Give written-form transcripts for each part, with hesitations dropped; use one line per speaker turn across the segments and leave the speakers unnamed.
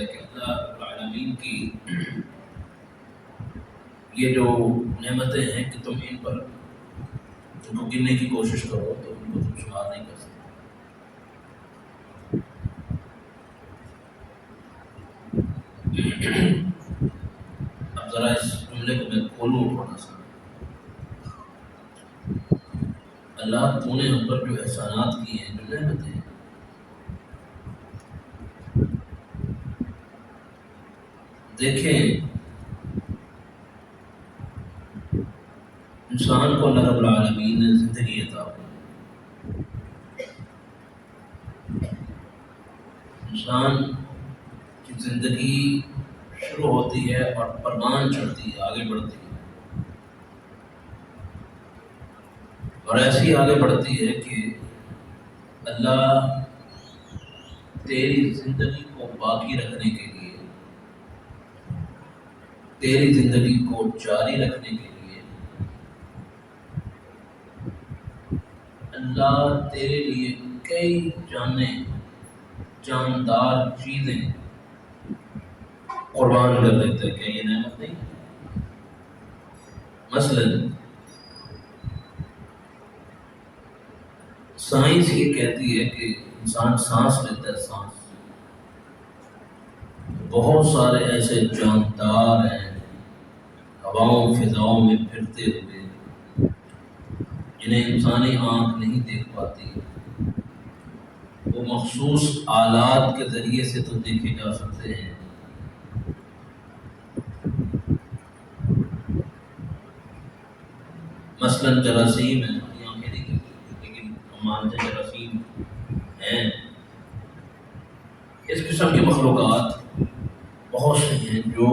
ہے کہ اللہ رب العالمین کی یہ جو نعمتیں ہیں کہ تم ان پر ان کو گننے کی کوشش کرو تو ان کو تم شمار نہیں کر سکتے. اب ذرا اس جملے کو میں کھولوں تھوڑا سا. اللہ تو نے ہم پر جو احسانات کیے ہیں، جو نعمتیں ہیں، دیکھیں انسان کو اللہ رب العالمین نے زندگی عطا کی. انسان کی زندگی شروع ہوتی ہے اور پروان چڑھتی ہے، آگے بڑھتی ہے، اور ایسی آگے بڑھتی ہے کہ اللہ تیری زندگی کو باقی رکھنے کے لیے، تیری زندگی کو جاری رکھنے کے لیے اللہ تیرے لیے کئی جاندار چیزیں قربان کر دیتا ہے. کیا یہ نعمت نہیں؟ مثلا سائنس یہ کہتی ہے کہ انسان سانس لیتا ہے، سانس بہت سارے ایسے جاندار ہیں ہواؤں فضاؤں میں پھرتے ہوئے جنہیں انسانی آنکھ نہیں دیکھ پاتی، وہ مخصوص آلات کے ذریعے سے تو دیکھے جا سکتے ہیں. مثلاً جراثیم ہیں، ہماری آنکھیں نہیں دیکھتی لیکن ہم مانتے ہیں جراثیم ہیں. اس قسم کی مخلوقات بہت سی ہیں جو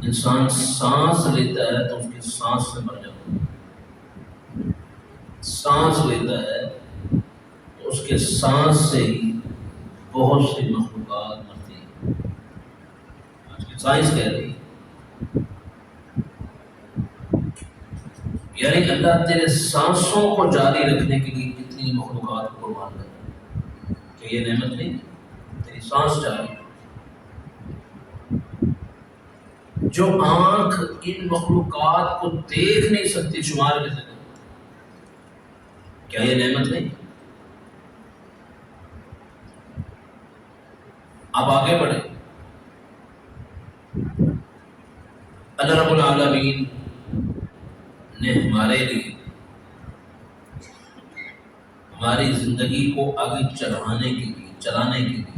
انسان سانس لیتا ہے تو اس کی سانس سے مر جاتا ہے. سانس لیتا ہے تو اس کے سانس سے ہی بہت سی مخلوقات مرتی ہیں. آج کی سائنس کہہ رہی ہے یعنی اللہ تیرے سانسوں کو جاری رکھنے کے لیے کتنی مخلوقات کو قربان کرتا ہے. کہ یہ نعمت نہیں؟ تیری سانس جاری. جو آنکھ ان مخلوقات کو دیکھ نہیں سکتی شمار کے ذریعے، کیا یہ نعمت نہیں؟ اب آگے بڑھے. اللہ رب العالمین نے ہمارے لیے ہماری زندگی کو آگے چلانے کے لیے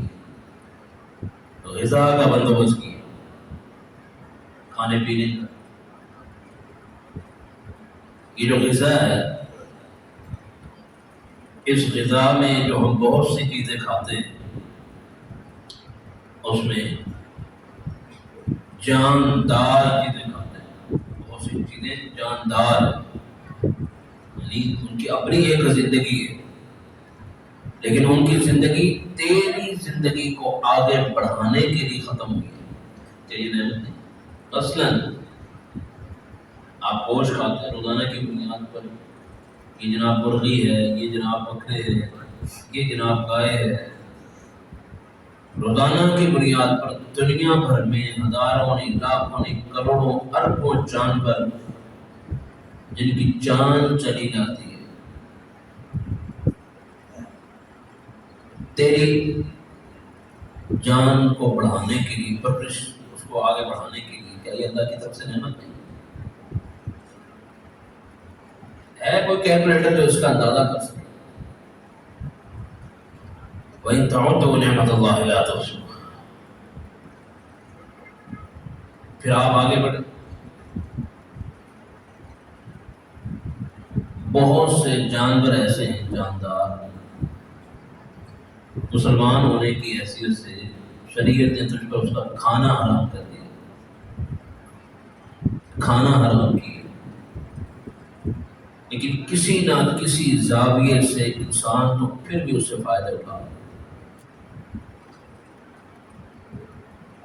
غذا کا بندوبست کیا، کھانے پینے کا. یہ جو غذا ہے، اس غذا میں جو ہم بہت سی چیزیں کھاتے ہیں اس میں جاندار چیزیں کھاتے ہیں. بہت سی چیزیں جاندار یعنی ان کی اپنی ایک زندگی ہے، لیکن ان کی زندگی تیری زندگی کو آگے بڑھانے کے لیے ختم ہوئی ہے. کہ یہ نعمت نہیں؟ مثلاً آپ گوشت کھاتے ہیں روزانہ کی بنیاد پر، یہ جناب مرغی ہے، یہ جناب بکرے ہے، یہ جناب گائے ہے. روزانہ کی بنیاد پر دنیا بھر میں ہزاروں نہیں لاکھوں نہیں کروڑوں اربوں جانور جن کی جان چلی جاتی ہے. تیری جان کو بڑھانے کے لیے، پرورش اس کو آگے بڑھانے کے لیے، کیا یہ اللہ کی طرف سے نعمت نہیں ہے؟ کوئی کیلکولیٹر جو اس کا اندازہ کر سکے؟ وَإِن تَعُدُّوا نِعْمَتَ اللَّهِ لَا تُحْصُوهَا. پھر آپ آگے بڑھیں. بہت سے جانور ایسے ہیں جاندار، مسلمان ہونے کی حیثیت سے شریعت نے تجھ پر اس کا کھانا حرام کر دیا، کھانا حرام کیا، لیکن کسی نہ کسی زاویے سے انسان تو پھر بھی اس سے فائدہ اٹھا.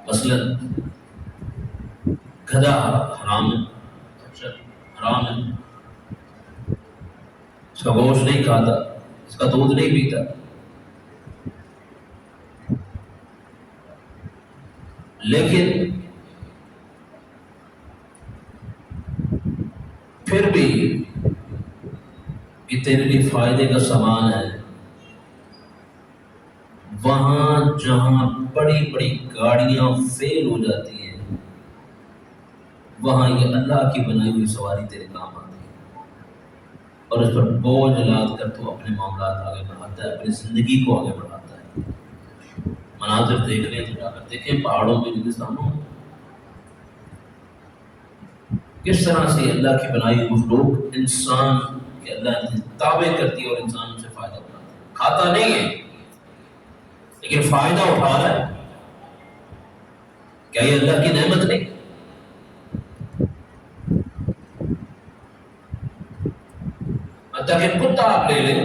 مثلا گدھا حرام ہے، حرام ہے، اس کا گوشت نہیں کھاتا، اس کا دودھ نہیں پیتا، لیکن پھر بھی کہ تیرے لیے فائدے کا سامان ہے، وہاں جہاں بڑی بڑی گاڑیاں فیل ہو جاتی ہیں وہاں یہ اللہ کی بنائی ہوئی سواری تیرے کام آتی ہے، اور اس پر بوجھ لاد کر تو اپنے معاملات آگے بڑھاتا ہے، اپنی زندگی کو آگے بڑھاتا ہے۔ مناظر دیکھ رہے ہیں تو جا کر دیکھیں پہاڑوں پہ ہندوستانوں کس طرح سے اللہ کی بنائی ہوئی مخلوق انسان کے اللہ تابع کرتی ہے اور انسان سے فائدہ اٹھاتا ہے، کھاتا نہیں ہے لیکن فائدہ اٹھا رہا ہے۔ کیا یہ اللہ کی نعمت نہیں؟ حتیٰ کہ کتا آپ لے لیں،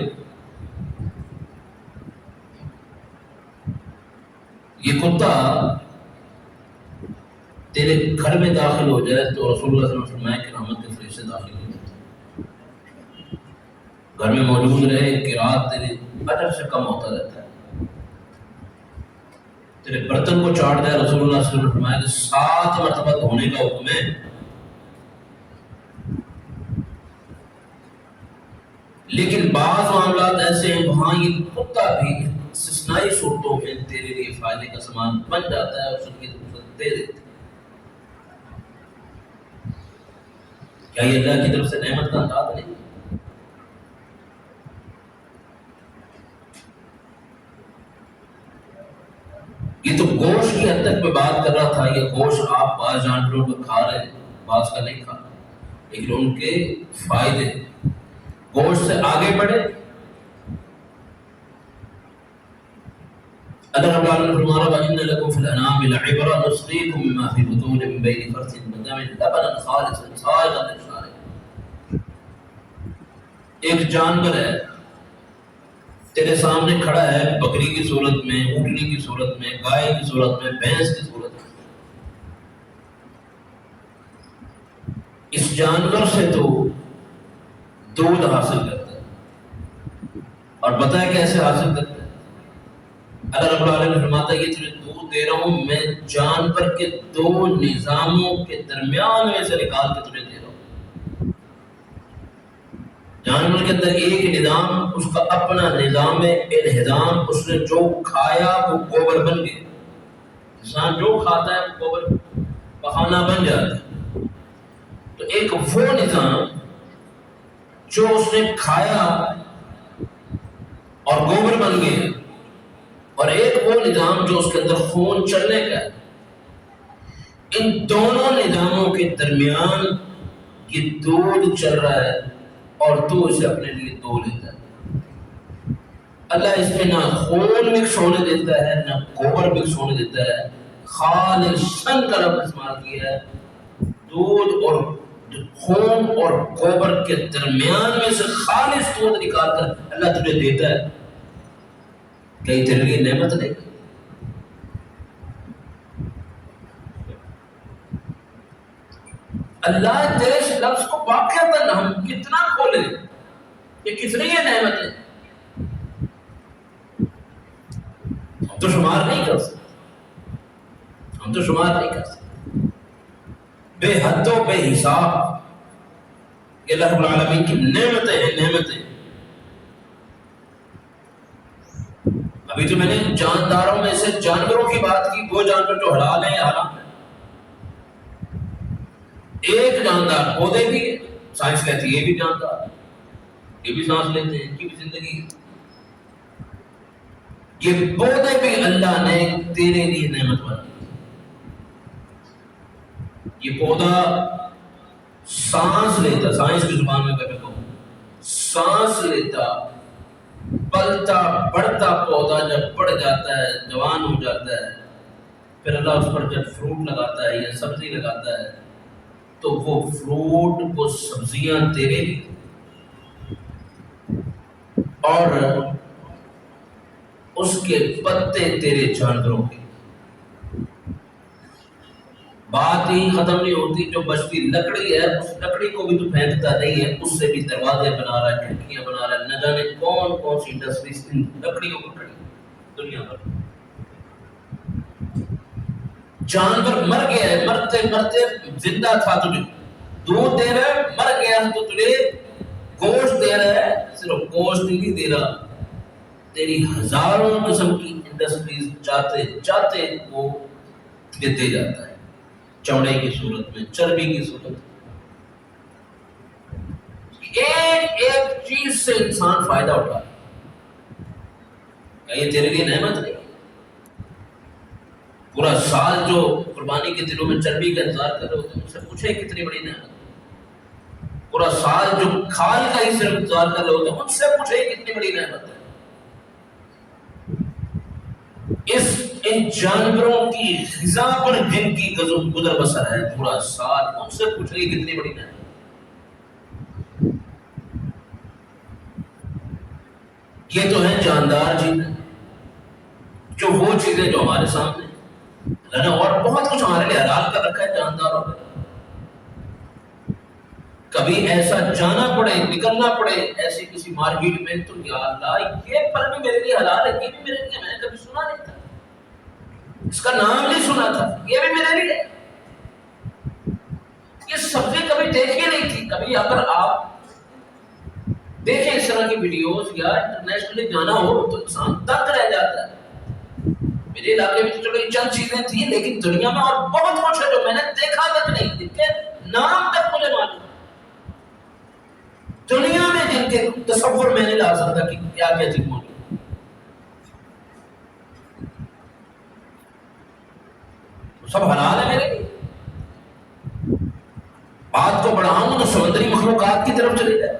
یہ کتا تیرے گھر میں داخل ہو جائے تو رسول اللہ صلی اللہ علیہ وسلم فرمایا کہ رحمت کے فرشتے داخل ہو جاتے ہیں، گھر میں موجود رہے کہ رات تیرے اجر سے کم ہوتا رہتا ہے، تیرے برتن کو چاٹ دے، رسول اللہ صلی اللہ علیہ وسلم فرمایا کہ 7 مرتبہ دھونے کا حکم ہے۔ لیکن بعض معاملات ایسے ہیں وہاں یہ کتا بھی استثنائی صورتوں میں تیرے لیے فائدے کا سامان بن جاتا ہے اور اس کی ضرورت دے دیتا ہے۔ کیا یہ اللہ کی طرف سے نعمت کا انداز نہیں؟ یہ تو گوشت کی حد تک میں بات کر رہا تھا، یہ گوشت آپ بعض جانوروں کو کھا رہے ہیں، بعض کا نہیں کھا رہے، لیکن ان کے فائدے گوشت سے آگے بڑھے۔ اللہ رب العالمین فرمایا وَإِنَّ لَكُمْ فِي الْأَنْعَامِ لَعِبْرَةً نُسْقِيكُم مِّمَّا فِي بُطُونِهِ مِن بَيْنِ فَرْثٍ وَدَمٍ لَبَنًا خَالِصًا سَائِغًا لِلشَّارِبِينَ۔ ایک جانور ہے تیرے سامنے کھڑا ہے، بکری کی صورت میں، اونٹنی کی صورت میں، گائے کی صورت میں، بھینس کی صورت میں۔ اس جانور سے تو دودھ حاصل کرتا ہے، اور پتہ ہے کیسے حاصل کرتا ہے؟ اللہ رب العالمین فرماتا ہے یہ تجھے دودھ دے رہا ہوں میں جانور کے 2 نظاموں کے درمیان میں سے نکال کے تجھے دے رہا ہوں۔ جانور کے اندر ایک نظام، اس کا اپنا نظام انہضام، اس نے جو کھایا وہ گوبر بن گیا۔ انسان جو کھاتا ہے وہ گوبر پخانہ بن جاتا ہے۔ تو ایک وہ نظام جو اس نے کھایا اور گوبر بن گیا، اور ایک وہ نظام جو اس کے اندر خون چلنے کا ہے۔ ان دونوں نظاموں کے درمیان یہ دودھ چل رہا ہے اور تو اسے اپنے لیے دو لیتا ہے۔ اللہ اس میں نہ خون مکس ہونے دیتا ہے نہ گوبر مکس ہونے دیتا ہے، خالصاً کا لفظ استعمال کیا ہے۔ دودھ اور خون اور گوبر کے درمیان میں سے خالص دودھ نکال کر اللہ تجھے دیتا ہے۔ کہیں تیرے لیے نعمت نہیں؟ اللہ تیرے اس لفظ کو واقعتاً ہم کتنا کھولیں کہ کس لیے نعمت ہے، ہم تو شمار نہیں کر سکتے، ہم تو شمار نہیں کر سکتے، بے حد و بے حساب کہ اللہ رب العالمین کی نعمتیں ہیں، نعمتیں۔ ابھی تو میں نے جانداروں میں سے جانوروں کی بات کی، وہ جانور جو حلال ہیں یا حرام ہیں۔ ایک جاندار پودے بھی، سائنس کہتی ہے یہ بھی جاندار، یہ بھی سانس لیتے ہیں، ان کی بھی زندگی ہے۔ یہ پودے بھی اللہ نے تیرے لیے نعمت بنا۔ یہ پودا سانس لیتا، سائنس کی زبان میں کہتے ہیں سانس لیتا، پلتا بڑھتا پودا جب بڑھ جاتا ہے، جوان ہو جاتا ہے، پھر اللہ اس پر جب فروٹ لگاتا ہے یا سبزی لگاتا ہے تو وہ فروٹ، وہ سبزیاں تیرے لیے اور اس کے پتے تیرے جانوروں کے۔ بات ہی ختم نہیں ہوتی، جو بچتی لکڑی ہے اس لکڑی کو بھی تو پھینکتا نہیں ہے، اس سے بھی دروازے بنا رہا ہے، کھڑکیاں بنا رہا ہے، نہ جانے کون کون سی انڈسٹریز ان لکڑیوں کو کھڑی دنیا بھر۔ جانور مر گیا ہے، مرتے مرتے زندہ تھا، تجھے دودھ دے رہا ہے، مر گیا تو تجھے گوشت دے رہا ہے، صرف گوشت ہی نہیں دے رہا، تیری ہزاروں قسم کی انڈسٹریز جاتے جاتے وہ تجھے دے جاتا ہے، چمڑے کی صورت میں، چربی کی صورت میں۔ ایک ایک چیز سے انسان فائدہ اٹھا، کیا یہ تیرے لیے نعمت نہیں؟ پورا سال جو قربانی کے دنوں میں چربی کا انتظار کر رہے ہوتے ہیں، ان سے پوچھے کتنی بڑی نعمت۔ پورا سال جو کھال کا ہی صرف انتظار کر رہے ہوتے ہیں، ان سے پوچھے کتنی بڑی نعمت ہے۔ ان جانوروں کی غذا پر جن کی گزر بسر ہے پورا سال، ان سے پوچھے کتنی بڑی نعمت۔ یہ تو ہے جاندار چیزیں، جو وہ چیزیں جو ہمارے سامنے اللہ نے اور بہت کچھ ہمارے لیے حلال کر رکھا ہے جانداروں میں۔ کبھی ایسا جانا پڑے، نکلنا پڑے ایسی کسی مارکیٹ میں، تو یا اللہ یہ پھل بھی میرے لیے حلال ہے، یہ بھی میرے لیے، میں نے کبھی سنا نہیں تھا، اس کا نام نہیں سنا تھا، یہ بھی میرے لیے، یہ سبزی کبھی دیکھی نہیں تھی۔ کبھی اگر آپ دیکھیں اس طرح کی ویڈیوز یا انٹرنیشنلی جانا ہو تو انسان دنگ رہ جاتا ہے۔ میرے علاقے میں تو چلو یہ چند چیزیں تھیں، لیکن دنیا میں اور بہت کچھ ہے جو میں نے دیکھا تک نہیں، جن کے نام تک مجھے معلوم، دنیا میں جن کے تصور میں نہیں لا سکتا کہ کیا کیا چیز موجود ہے۔ سب حلال ہے میرے لیے۔ بات کو بڑھاؤں تو سمندری مخلوقات کی طرف چلے جائے،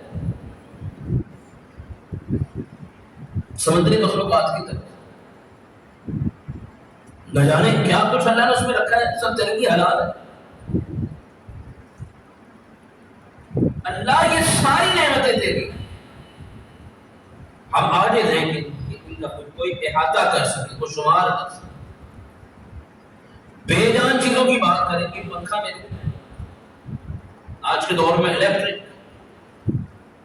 سمندری مخلوقات کی طرف، نہ جانے کیا کچھ اللہ نے اس میں رکھا ہے، سب تیرے لیے حلال ہے۔ اللہ یہ ساری نعمتیں دے گی، ہم آگے رہیں گے کہ ان کا کوئی احاطہ کر سکے، کوئی شمار کر سکے۔ بے جان چیزوں کی بات کریں کہ پنکھا میرے لیے، آج کے دور میں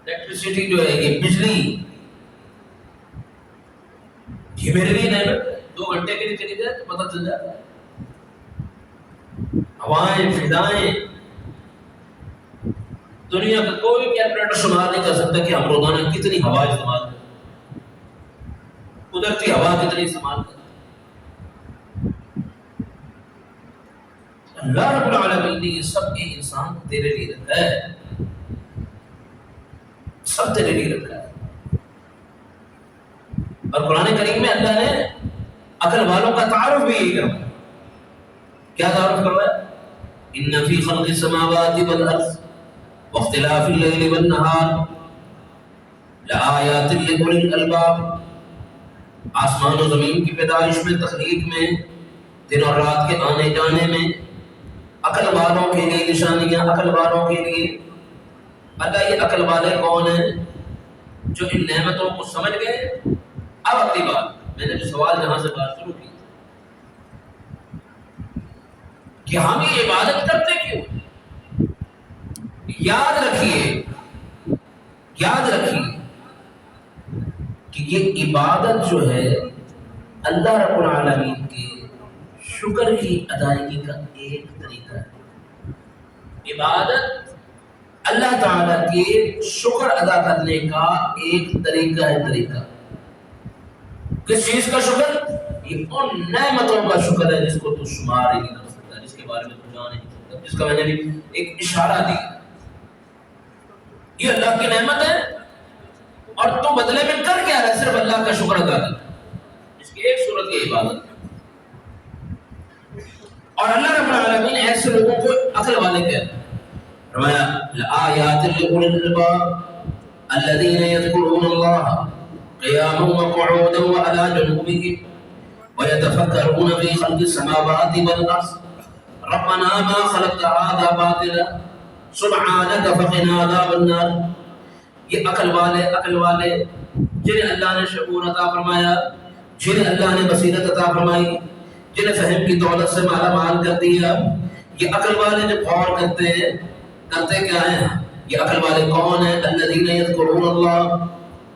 الیکٹریسٹی جو ہے، یہ بجلی، یہ میرے لیے نعمت ہے، 2 گھنٹے کے لیے چلی جائے تو پتہ چل جاتا ہے۔ ہوائیں، فضائیں، دنیا کا کوئی کیلکولیٹر شمار نہیں کر سکتا کہ ہم روزانہ کتنی ہوا استعمال کرتے ہیں، قدرتی ہوا کتنی استعمال کرتے ہیں۔ اللہ رب العالمین نے یہ سب ایک انسان تیرے لیے رکھا ہے، سب تیرے لیے رکھا ہے۔ اور قرآن کریم میں اللہ نے عقل والوں کا تعارف بھی یہی کروایا۔ کیا تعارف کروایا؟ ان فی خلق السماوات والارض واختلاف اللیل والنہار لآیات لأولی الالباب، آسمان و زمین کی پیدائش میں، تخلیق میں، دن اور رات کے آنے جانے میں، عقل والوں کے لیے نشانیاں، عقل والوں کے لیے۔ اللہ یہ عقل والے کون ہیں؟ جو ان نعمتوں کو سمجھ گئے۔ اب اگلی بات، میں نے جو سوال جہاں سے بات شروع کی کہ ہم یہ عبادت کرتے کیوں؟ یاد رکھیے کہ یہ عبادت جو ہے اللہ رب العالمین کے شکر کی ادائیگی کا ایک طریقہ ہے۔ عبادت اللہ تعالیٰ کے شکر ادا کرنے کا ایک طریقہ ہے۔ کس چیز کا شکر؟ یہ ان نعمتوں کا شکر ہے جس کو تو شمار ہی نہیں کر سکتا، جس کے بارے میں تو جان ہی نہیں سکتا، جس کا میں نے بھی ایک اشارہ دیا۔ یہ اللہ کی نعمت ہے اور تو بدلے میں کر کیا رہا ہے؟ صرف اللہ کا شکر ادا کرنا، اس کی ایک صورت کی عبادت۔ اور اللہ رب العالمین ایسے لوگوں کو عقل والے کہتے ہیں، فرمایا لآیات لأولی الالباب الذین یذکرون اللہ قیاما وقعودا وعلی جنوبهم ویتفکرون فی خلق السماوات والارض ربنا ما خلقت هذا باطلا سبحانک فقنا عذاب النار۔ یہ عقل والے جنہیں اللہ نے شعور عطا فرمایا، جنہیں اللہ نے بصیرت عطا فرمائی، جنہیں فہم کی دولت سے مالا مال کر دیا، یہ عقل والے جب غور کرتے ہیں، کرتے کیا ہیں؟ یہ عقل والے کون ہیں؟ الذین یذکرون اللہ،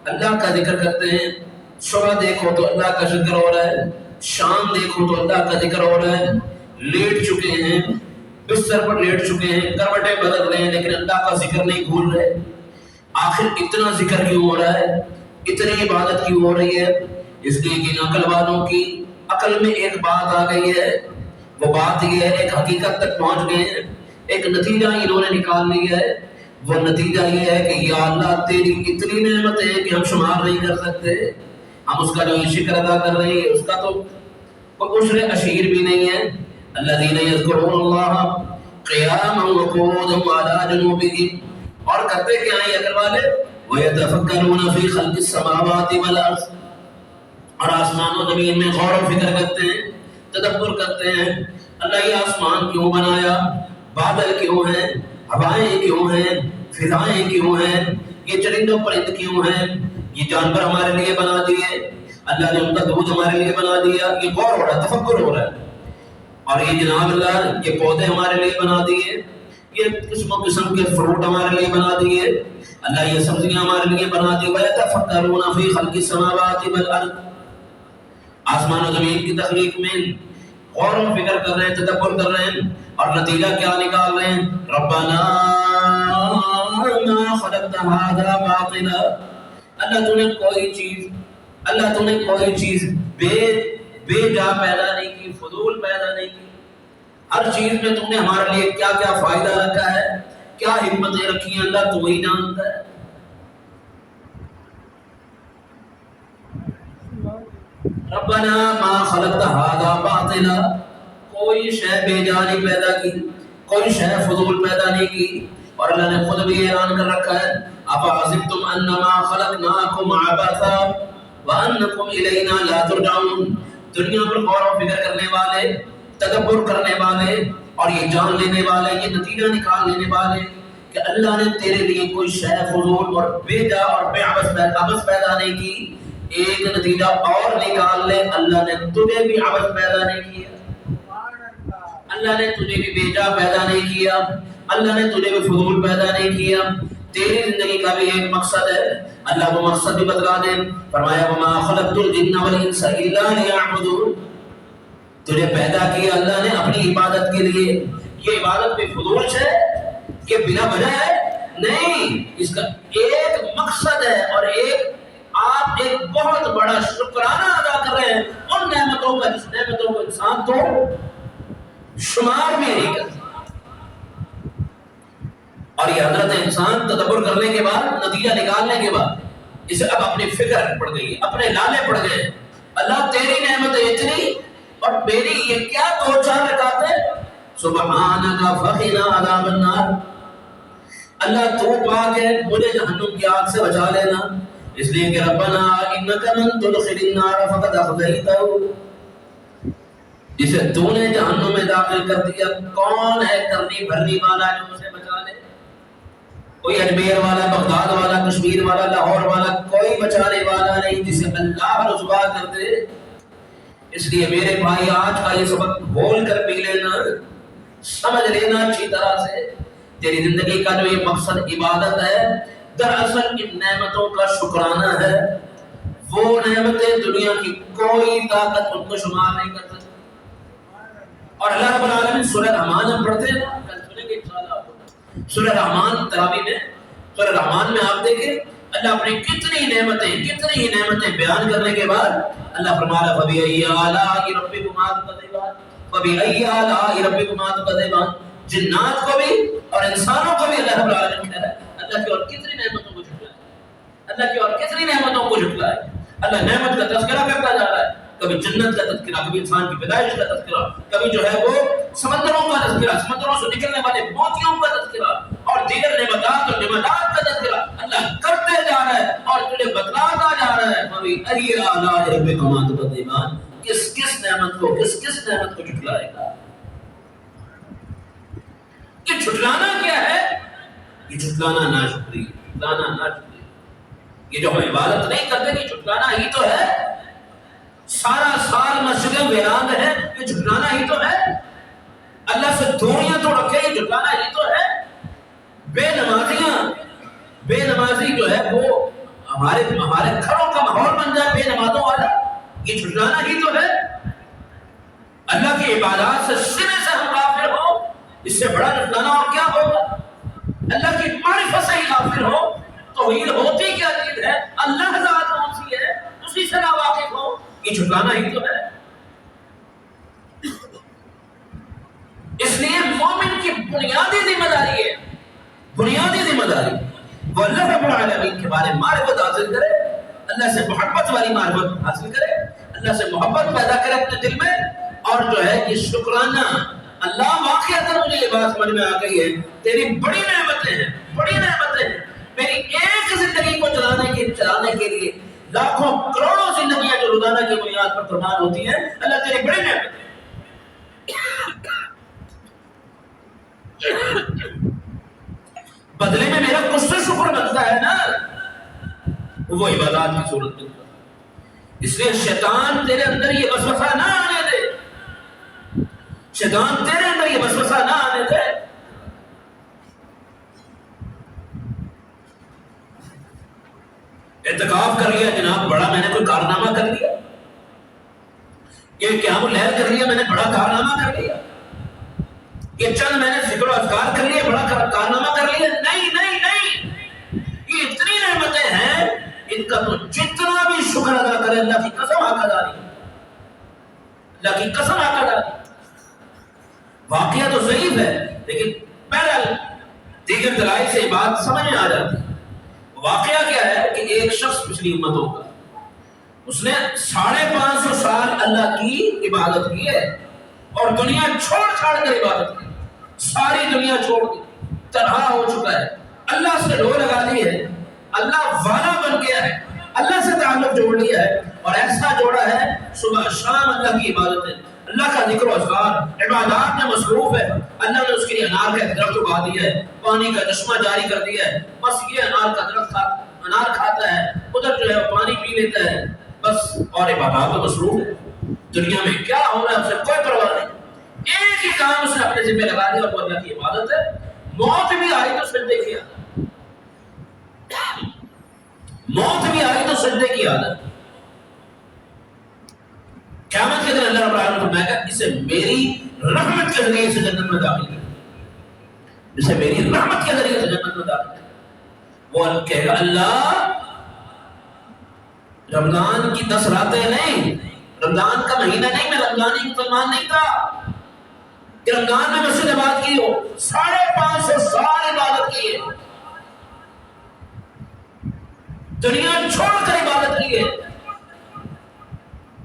اللہ کا ذکر کرتے ہیں۔ صبح دیکھو تو اللہ کا ذکر ہو رہا ہے، شام دیکھو تو اللہ کا ذکر ہو رہا ہے، لیٹ چکے ہیں، بستر پر لیٹ چکے ہیں، کروٹیں بدل رہے ہیں، لیکن اللہ کا ذکر نہیں بھول رہے۔ آخر اتنا ذکر کیوں ہو رہا ہے، اتنی عبادت کیوں ہو رہی ہے؟ اس لیے کہ ان عقل والوں کی عقل میں ایک بات آ گئی ہے، وہ بات یہ ہے، ایک حقیقت تک پہنچ گئے ہیں، ایک نتیجہ انہوں نے نکال لیا ہے۔ وہ نتیجہ یہ ہے کہ یا اللہ تیری اتنی نعمت ہے کہ ہم شمار نہیں کر سکتے، ہم اس کا جو شکر ادا کر رہے ہیں اس کا تو کوئی عشر اشیر بھی نہیں ہے۔ الذین یذکرون اللہ قیاما وقعودا وعلی جنوبہم، اور کرتے کیا ہیں یہ عقل والے؟ وَيَتَفَكَّرُونَ فِي خَلْقِ السَّمَاوَاتِ وَالْأَرْضِ، اور آسمان و زمین میں غور و فکر کرتے ہیں، تدبر کرتے ہیں۔ اللہ یہ آسمان کیوں بنایا، بادل کیوں ہیں، ہوائیں کیوں ہیں، فضائیں کیوں ہیں، یہ چرند و پرند کیوں ہیں، یہ جانور ہمارے لیے بنا دیے، اللہ نے ان کا دودھ ہمارے لیے بنا دیا، یہ غور ہو رہا ہے، تفکر ہو رہا ہے۔ اور یہ جناب اللہ یہ پودے ہمارے لیے بنا دیے، یہ قسم و قسم کے فروٹ ہمارے لیے بنا دیے، اللہ یہ سبزیاں ہمارے لیے بنا دی۔ وَيَتَفَكَّرُونَ فِي خَلْقِ السَّمَاوَاتِ وَالْأَرْضِ، آسمان و زمین کی تخلیق میں غور و فکر کر رہے ہیں، تدبر کر رہے ہیں، اور نتیجہ کیا نکال رہے ہیں؟ ربنا ما خلقت هذا باطلا، اللہ تو نے کوئی چیز بے جا پیدا نہیں کی، فضول پیدا نہیں کی، ہر چیز میں تم نے ہمارے لیے کیا کیا فائدہ رکھا ہے، کیا حکمتیں رکھی ہیں، اللہ تو ہی جانتا ہے۔ ربنا ما خلقت هذا باطلا، کوئی شے بے جا نہیں پیدا کی، کوئی شے فضول پیدا نہیں کی، اور اللہ نے خود بھی اعلان کر رکھا ہے افحسبتم انما خلقناکم عبثا وانکم الینا لا ترجعون، دنیا پر غور و فکر کرنے والے، تدبر کرنے والے، اور یہ جان لینے والے، یہ نتیجہ نکال لینے والے کہ اللہ نے تیرے لیے کوئی شے فضول اور بے جا اور بے عبث پیدا نہیں کی۔ ایک نتیجہ اور نکال لے، اللہ نے تجھے بھی عبث پیدا نہیں کیا، اللہ نے تجھے بھی بے جا پیدا نہیں کیا، اللہ نے تجھے بھی فضول پیدا نہیں کیا۔ تیری زندگی کا بھی ایک مقصد ہے، اللہ وہ مقصد بھی بتلا دے۔ فرمایا وما خلقت الجن والانس الا ليعبدون، تجھے پیدا کیا اللہ نے اپنی عبادت کے لیے۔ یہ عبادت بھی فضول ہے، یہ بلا وجہ ہے نہیں، اس کا ایک مقصد ہے، اور آپ ایک بہت بڑا شکرانہ ادا کر رہے ہیں ان نعمتوں کا، جس نعمتوں کو انسان تو شمار میں نہیں کرتا۔ اور یہ حضرت انسان تدبر کرنے کے بعد، نتیجہ نکالنے کے بعد، اسے اب اپنی فکر پڑ گئی، اپنے لالے پڑ گئے، اللہ تیری نعمتیں اتنی اور میری یہ کیا دو چار رکعتیں، سبحانک فقنا عذاب النار، اللہ تو پاک ہے، مجھے جہنم کی آگ سے بچا لینا، اس لیے کہ ربنا انک من تدخل النار فقد اخزیتہ، جسے تو نے جہنم میں داخل کر دیا، کون ہے کرنی بھرنی والا جو اسے بچا لے؟ کوئی اجمیر والا، بغداد والا، کشمیر والا، لاہور والا، کوئی بچانے والا نہیں جسے اللہ رسوا کر دے۔ اس لیے میرے بھائی آج کا یہ سبق بول کر پی لینا، سمجھ لینا اچھی طرح سے، تیری زندگی کا جو یہ مقصد عبادت ہے، دراصل ان نعمتوں کا شکرانہ ہے۔ وہ نعمتیں دنیا کی کوئی طاقت ان کو شمار نہیں کر سکتی۔ اور اللہ رب العالمین سورہ رحمان ہم پڑھتے ہیں، کل سنیں گے انشاءاللہ سورہ رحمان تراویح میں، سورہ رحمان میں آپ دیکھیں اللہ اپنی کتنی ہی نعمتیں بیان کرنے کے بعد اللہ فرما رہا فَبِأَيِّ آلَاءِ رَبِّكُمَا تُكَذِّبَانِ، فَبِأَيِّ آلَاءِ رَبِّكُمَا تُكَذِّبَانِ، جنات کو بھی اور انسانوں کو بھی اللہ رب العالمین کہہ رہا ہے اللہ کی اور کتنی نعمتوں کو جھٹلائے، اللہ کی اور کتنی نعمتوں کو جھٹلائے۔ اللہ نعمت کا تذکرہ کرتا جا رہا ہے، کبھی جنت کا تذکرہ، کبھی انسان کی پیدائش کا تذکرہ، کبھی جو ہے وہ سمندروں کا تذکرہ، سمندروں سے نکلنے والے موتیوں کا تذکرہ، اور دیگر نعمتات اور نعمتات کا تذکرہ اللہ کرتے جا رہا ہے اور تجھے بتلاتا جا رہا ہے۔ فَبِأَيِّ آلَاءِ رَبِّكُمَا تُكَذِّبَانِ، کس نعمت کو جھٹلائے گا؟ یہ جھٹلانا کیا ہے؟ یہ جھٹلانا ناشکری، یہ جو ہم عبادت نہیں کرتے، یہ جھٹلانا ہی تو ہے۔ سارا سال مسجدیں ویران ہیں، یہ جھٹلانا ہی تو ہے۔ اللہ سے دوریاں تو رکھے، یہ جھٹلانا ہی تو ہے۔ بے نمازی جو ہے وہ ہمارے گھروں کا ماحول بن جائے بے نمازوں والا، یہ جھٹلانا ہی تو ہے۔ اللہ کی عبادات سے سرے اس سے بڑا نقصان اور کیا ہوگا؟ اللہ کی معرفت سے ہی غافل ہو، توحید ہوتی کیا چیز ہے، اللہ ذات کون سی ہے اسی سے نہ واقف ہو، یہ جھٹلانا ہی تو ہے۔ اس لیے مومن کی بنیادی ذمہ داری ہے، بنیادی ذمہ داری وہ اللہ رب العالمین کے بارے میں معرفت حاصل کرے، اللہ سے محبت والی معرفت حاصل کرے، اللہ سے محبت پیدا کرے اپنے دل میں، اور جو ہے کہ شکرانہ اللہ واقعہ مجھے یہ بات سمجھ میں آ گئی ہے، تیری بڑی نعمتیں ہیں، بڑی نعمتیں ہیں، میری ایک زندگی کو چلانے کے لیے لاکھوں کروڑوں زندگیاں جو روزانہ کی بنیاد پر قربان ہوتی ہیں، اللہ تیری بڑی نعمت ہے۔ بدلے میں میرا کچھ تو شکر بنتا ہے نا، وہ عبادات کی صورت میں۔ اس لیے شیطان تیرے اندر یہ وسوسہ نہ آنے دے، شیطان تیرے اندر یہ وسوسہ نہ آنے دے۔ اعتکاف کر لیا جناب، بڑا میں نے کوئی کارنامہ کر لیا، یہ قیام اللیل کر لیا میں نے، بڑا کارنامہ کر لیا، یہ چند میں نے ذکر و اذکار کر لیا، بڑا کارنامہ کر لیا۔ نہیں نہیں نہیں، یہ اتنی نعمتیں ہیں، ان کا تو جتنا بھی شکر ادا کرے، اللہ کی قسم حق ادا نہیں، اللہ کی قسم حق ادا نہیں۔ واقعہ تو ضعیف ہے، لیکن بہرحال دیگر دلائل سے یہ بات سمجھ میں آ جاتی ہے۔ واقعہ کیا ہے کہ ایک شخص پچھلی امتوں کا، اس نے 550 سال اللہ کی عبادت کی ہے، اور دنیا چھوڑ چھاڑ کر عبادت کی، ساری دنیا چھوڑ دی، تنہا ہو چکا ہے، اللہ سے رو لگا لی ہے، اللہ والا بن گیا ہے، اللہ سے تعلق جوڑ لیا ہے، اور ایسا جوڑا ہے صبح شام اللہ کی عبادت ہے، اللہ کا ذکر و اذکار، عبادات میں مصروف ہے۔ اللہ نے اس کے لیے انار کا درخت اگا دیا ہے، پانی کا چشمہ جاری کر دیا ہے، بس یہ انار کا درخت انار کھاتا ہے، ادھر جو ہے پانی پی لیتا ہے، بس، اور عبادات میں مصروف ہے۔ دنیا میں کیا ہو رہا ہے اسے کوئی پرواہ نہیں، ایک ہی کام اس نے اپنے ذمہ لگا دیا، اور وہ اللہ کی عبادت ہے۔ موت بھی آئی تو سجدے کی عادت، موت بھی آئی تو سجدے کی عادت۔ قیامت کے دن اللہ رب العالمین فرمائے گا اسے میری رحمت کے ذریعے سے جنت میں داخل کر، اسے میری رحمت کے ذریعے سے جنت میں داخل کر۔ وہ کہے گا اللہ رمضان کی 10 راتیں نہیں، رمضان کا مہینہ نہیں، میں رمضانی مسلمان نہیں تھا کہ رمضان میں مسجد عبادت کی ہو، 550 سال عبادت کی ہے، دنیا چھوڑ کر عبادت کی ہے۔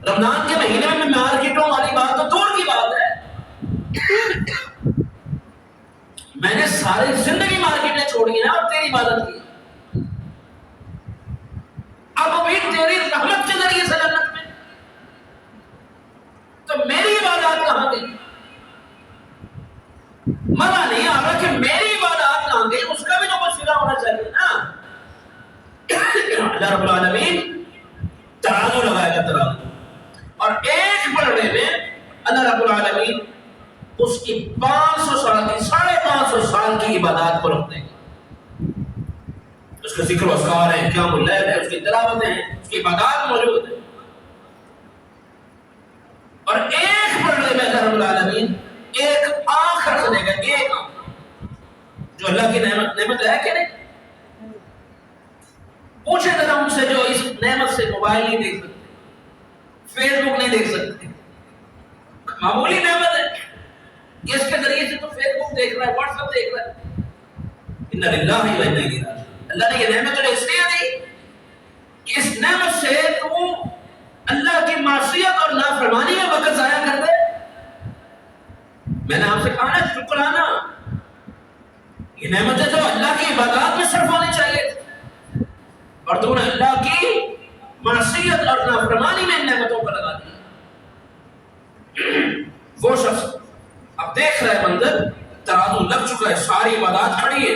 رمضان کے مہینے میں مارکیٹوں والی بات تو دور کی بات ہے، میں نے ساری زندگی مارکیٹیں چھوڑی ہیں اور تیری عبادت کی، اب بھی تیری رحمت کے ذریعے سے جنت میں، تو میری عبادات کہاں گئی؟ مزہ نہیں آ رہا کہ میری عبادات کہاں گئی، اس کا بھی تو کچھ صلہ ہونا چاہیے نا۔ اللہ رب العالمین ترازو لگائے گا، ترازو، اور ایک پلڑے میں اللہ رب العالمین اس کی 500 سال کی 550 سال کی عبادات کو رکھ دے گا، اس کا ذکر و اذکار ہے، قیام اللیل ہے، اس کی تلاوتیں ہیں، اس کی عبادات موجود ہیں، اور ایک پلڑے میں اللہ رب العالمین ایک آنکھ رکھ دے گا، ایک آنکھ، جو اللہ کی نعمت ہے کہ نہیں؟ پوچھے ذرا ان سے جو اس نعمت سے موبائل نہیں دیکھ سکتے، فیس بک نہیں دیکھ سکتے، معمولی نعمت ہے، اس کے ذریعے سے تو فیس بک دیکھ رہا ہے، واٹس ایپ دیکھ رہا ہے، انا للہ و انا الیہ راجعون۔ اللہ نے یہ نعمت تجھے اس لیے دی کہ اس نعمت سے تو اللہ کی معصیت اور نافرمانی میں وقت ضائع کر دے۔ میں نے آپ سے کہا نا شکرانہ، یہ نعمتیں جو اللہ کی عبادات میں صرف ہونی چاہیے، اور تو نے اللہ کی معصیت اور نافرمانی میں ان نعمتوں پر لگا دیا۔ وہ شخص اب دیکھ رہا ہے منظر، ترازو لگ چکا ہے، ساری عبادات کھڑی ہے،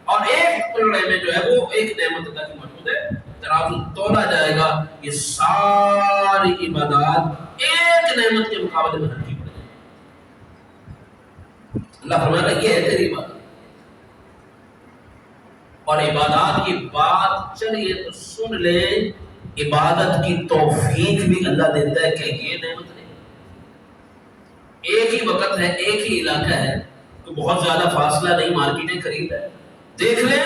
اور ایک پلڑے میں جو ہے وہ ایک نعمت اللہ کی موجود ہے، ترازو تولا جائے گا، یہ ساری عبادات ایک نعمت کے مقابلے میں ہلکی پڑ جائے گی۔ اللہ فرماتا ہے یہ ہے تیری عبادت، اور عبادات کی بات چلیے تو سن لے، عبادت کی توفیق بھی اللہ دیتا ہے کہ یہ نعمت نہیں، ایک ہی وقت ہے، ایک ہی علاقہ ہے، تو بہت زیادہ فاصلہ نہیں، مارکیٹیں قریب ہے. دیکھ لیں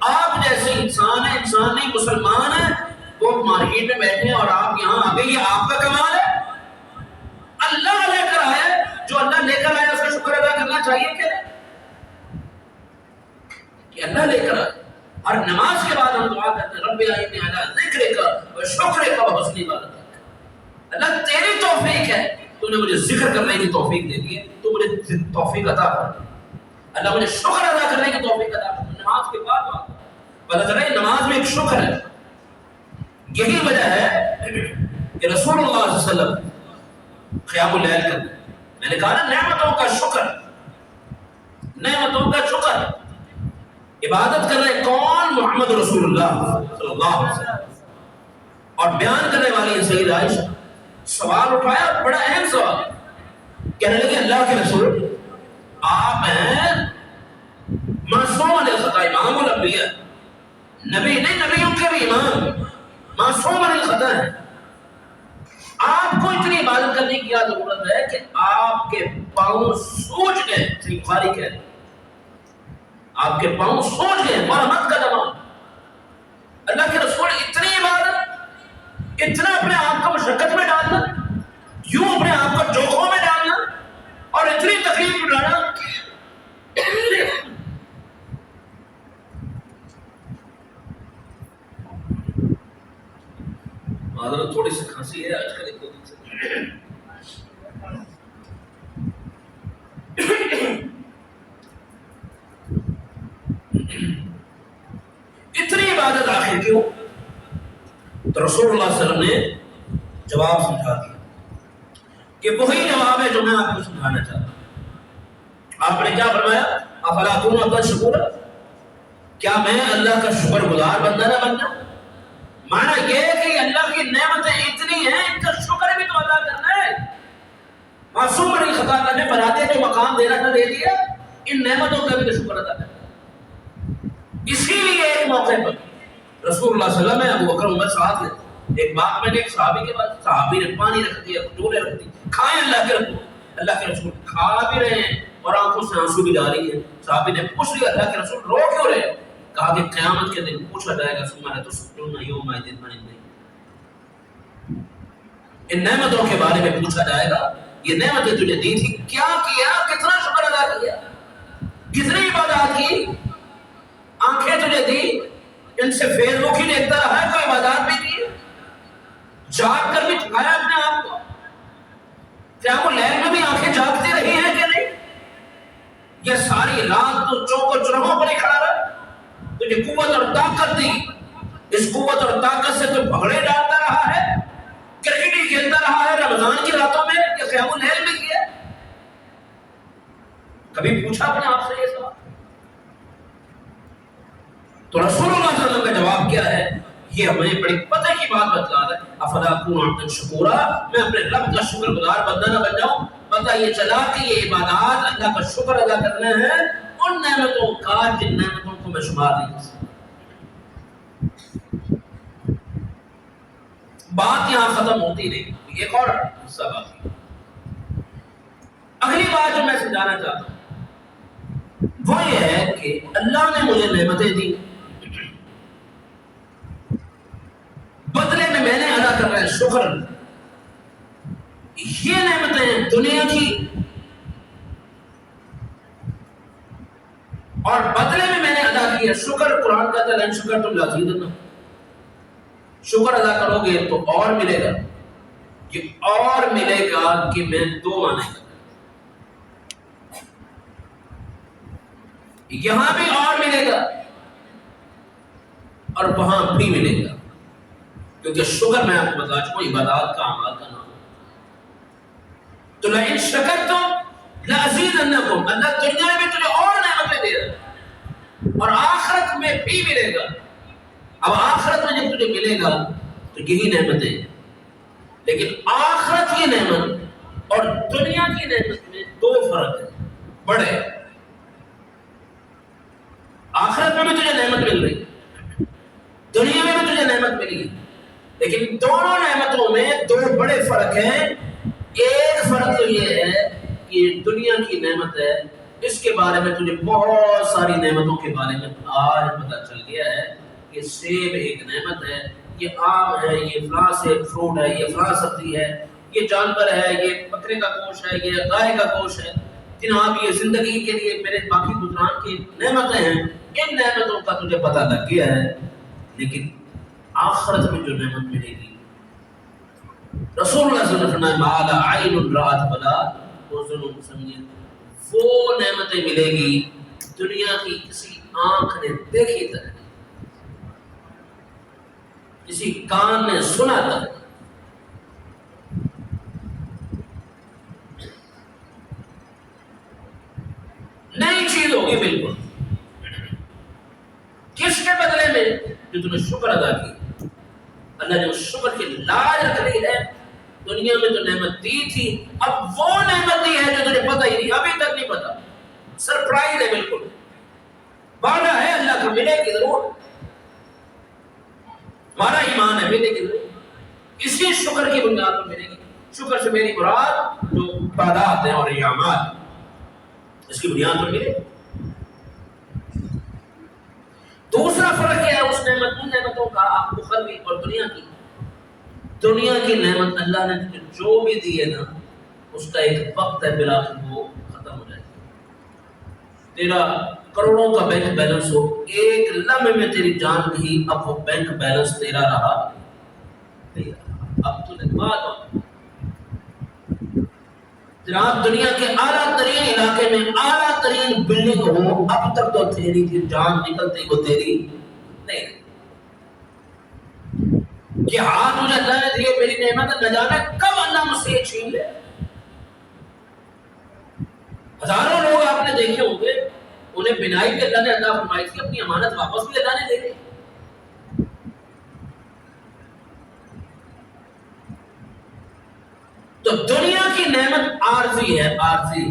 آپ جیسے انسان ہے، انسان نہیں مسلمان ہے، وہ مارکیٹ میں بیٹھے ہیں اور آپ یہاں آ گئے، یہ آپ کا کمال ہے. اللہ لے کر آیا، جو اللہ لے کر آیا اس کا شکر ادا کرنا چاہیے کہ نہیں؟ کہ اللہ لے کر آیا. ہر نماز کے بعد ہم دعا کرتے ہیں رب اعِنِّی علی ذکرک و شکرک و حسن عبادتک. اللہ تیری توفیق ہے، تو نے مجھے ذکر کرنے کی توفیق دے دی ہے، تو مجھے توفیق عطا کر. اللہ مجھے شکر ادا کرنے کی توفیق عطا کر. نماز کے بعد پتہ چلا نماز میں ایک شکر ہے. یہی وجہ ہے کہ رسول اللہ صلی اللہ علیہ وسلم قیام اللیل کرتے. میں نے کہا نا نعمتوں کا شکر، نعمتوں کا شکر. عبادت کر رہے کون؟ محمد رسول اللہ صلی اللہ علیہ وسلم. اور بیان کرنے والی ہے سید عائشہ. سوال اٹھایا، بڑا اہم سوال. کہنے لگے اللہ کے رسول آپ ہیں معصوم عن الخطا، امام الانبیاء، نبی نہیں نبیوں کے بھی امام، معصوم عن الخطا ہے. آپ کو اتنی عبادت کرنے کی کیا ضرورت ہے کہ آپ کے پاؤں سوج گئے؟ صحیح بخاری کہہ رہے آپ کے پاؤں سوج گئے، مرحمت کا دماغ. اللہ کے رسول اتنی عبادت، اتنا اپنے آپ کو مشقت میں ڈالنا، یوں اپنے آپ کو جوخوں میں ڈالنا اور اتنی تکلیف اٹھانا. معذرت تھوڑی سی کھانسی ہے آج کل ایک دو دن سے. اتنی عبادت آخر کیوں؟ تو رسول اللہ صلی اللہ علیہ وسلم نے جواب سمجھا دیا کہ وہی جواب ہے جو میں آپ کو سمجھانا چاہتا ہوں. آپ نے کیا فرمایا؟ افلا اکون عبدا شکورا، کیا میں اللہ کا شکر گزار بندہ نہ بن جاؤں؟ معنی یہ ہے کہ اللہ کی نعمتیں اتنی ہیں، ان کا شکر بھی تو ادا کرنا ہے. معصوم عن الخطا اللہ نے بناتے جو مقام دینا تھا دے دیا، ان نعمتوں کا بھی تو شکر ادا کرنا. اسی لیے ایک موقع پر رسول اللہ صلی اللہ علیہ وسلم ابو بکر عمر ساتھ لے ایک باغ میں ایک صحابی کے پاس، صحابی نے پانی رکھ دیا، کٹورے رکھ دی، کھائیں اللہ کے رسول. اللہ کے رسول کھا بھی رہے ہیں اور آنکھوں سے آنسو بھی جاری ہیں. صحابی نے پوچھ لیا اللہ کے رسول رو کیوں رہے؟ کہا کہ قیامت کے دن پوچھا جائے گا ثم لتسألن یومئذ عن النعیم. ان نعمتوں کے بارے میں پوچھا جائے گا. یہ نعمتیں تجھے دی تھی، کیا کیا؟ کتنا شکر ادا کیا؟ کتنی عبادات کی؟ آنکھیں تجھے دی، ان سے فیس بک ہی دیکھتا رہا ہے، کوئی عبادات بھی کی؟ جاگ کر بھی تھکایا اپنے آپ کو؟ قیام اللیل میں بھی آنکھیں جاگتی رہی ہیں کہ نہیں؟ یہ ساری رات تو چوک و چرہوں پر ہی کھڑا رہا. تجھے قوت اور طاقت دی، اس قوت اور طاقت سے تو بھگڑے ڈالتا رہا ہے، کرکٹ ہی کھیلتا رہا ہے رمضان کی راتوں میں، یہ قیام اللیل بھی کیا. کبھی پوچھا اپنے آپ سے یہ سوال؟ تو رسول اللہ صلی اللہ علیہ وسلم کا جواب کیا ہے؟ یہ ہمیں بڑی پتہ کی بات بتلا رہا ہے. افلا اکون عبدا شکورا، میں اپنے رب کا شکر گزار بندہ نہ بن جاؤں؟ پتہ یہ چلا کہ یہ عبادات اللہ کا شکر ادا کرنا ہے ان نعمتوں کا جن نعمتوں کو میں شمار نہیں کر سکتا. بات یہاں ختم ہوتی نہیں، ایک اور حصہ باقی. اگلی بات جو میں سمجھانا چاہتا ہوں وہ یہ ہے کہ اللہ نے مجھے نعمتیں دی، بدلے میں نے ادا کر رہا ہے شکر. یہ نعمتیں دنیا کی اور بدلے میں نے ادا کیا شکر. قرآن کا تعلیم شکر تم لازیدن، شکر ادا کرو گے تو اور ملے گا. یہ اور ملے گا کہ میں دو معنی کروں، یہاں بھی اور ملے گا اور وہاں بھی ملے گا. کیونکہ شکر میں آپ کو بتا چکا ہوں عبادات کا اعمال کا نام. تو لئن شکرتم لازیدنکم، اللہ دنیا میں تجھے اور نعمتیں دے رہا ہے اور آخرت میں بھی ملے گا. اب آخرت میں جب تجھے ملے گا تو یہی نعمتیں، لیکن آخرت کی نعمت اور دنیا کی نعمت میں دو فرق ہے بڑے. آخرت میں بھی تجھے نعمت مل رہی، دنیا میں بھی تجھے نعمت ملی، لیکن دونوں نعمتوں میں دو بڑے فرق ہیں. ایک فرق تو یہ ہے کہ دنیا کی نعمت ہے اس کے بارے میں تجھے بہت ساری نعمتوں کے بارے میں آج پتہ چل گیا ہے کہ سیب ایک نعمت ہے، یہ آم ہے، یہ فلاں سے فروٹ ہے، یہ فلاں سبزی ہے، یہ جانور ہے، یہ بکرے کا گوشت ہے، یہ گائے کا گوشت ہے۔ جناب یہ زندگی کے لیے میرے باقی گزران کی نعمتیں ہیں، ان نعمتوں کا تجھے پتہ لگ گیا ہے، لیکن آخرت میں جو نعمت ملے گی، رسول اللہ صلی اللہ علیہ وسلم نے مالا عین رات بلا وہ نعمتیں ملے گی دنیا کی کسی آنکھ نے دیکھی تک، کسی کان نے سنا تک، نئی چیز ہوگی بالکل۔ کس کے بدلے میں؟ جو تم نے شکر ادا کی، اللہ نے اس شکر کی لاج رکھ لی ہے۔ دنیا میں جو نعمت دی تھی، اب وہ نعمت دی ہے جو تجھے پتہ ہی نہیں، ابھی تک نہیں پتہ، سرپرائز ہے بالکل، وعدہ ہے اللہ کا ملے گی ضرور، ہمارا ایمان ہے ملے گی ضرور، اسی شکر کی بنیاد پر ملے گی۔ شکر سے میری مراد جو عبادات ہیں اور اعمال، اس کی بنیاد پر ملے۔ دوسرا فرق کیا ہے اس نعمت ان نعمتوں کا اخروی اور دنیا کی؟ دنیا کی نعمت اللہ نے جو بھی دی ہے نا، اس کا ایک وقت ہے، بالآخر وہ ختم ہو جائے گا۔ تیرا کروڑوں کا بینک بیلنس ہو، ایک لمحے میں تیری جان گئی، اب وہ بینک بیلنس تیرا رہا نہیں رہا، اب تو نے بات ہو۔ جناب دنیا کے اعلیٰ ترین علاقے میں اعلیٰ ترین بلڈنگ ہو، اب تک تو تیری کی جان نکلتی وہ تیری نہیں۔ یہ ہاتھ مجھے اللہ نے دیے، میری نعمت، نہ جانے کب اللہ مجھ سے یہ چھین لے۔ ہزاروں لوگ آپ نے دیکھے ہوں گے، انہیں بینائی بھی اللہ نے عطا فرمائی تھی، اپنی امانت واپس بھی اللہ نے دے دی۔ تو دنیا کی نعمت عارضی ہے، عارضی،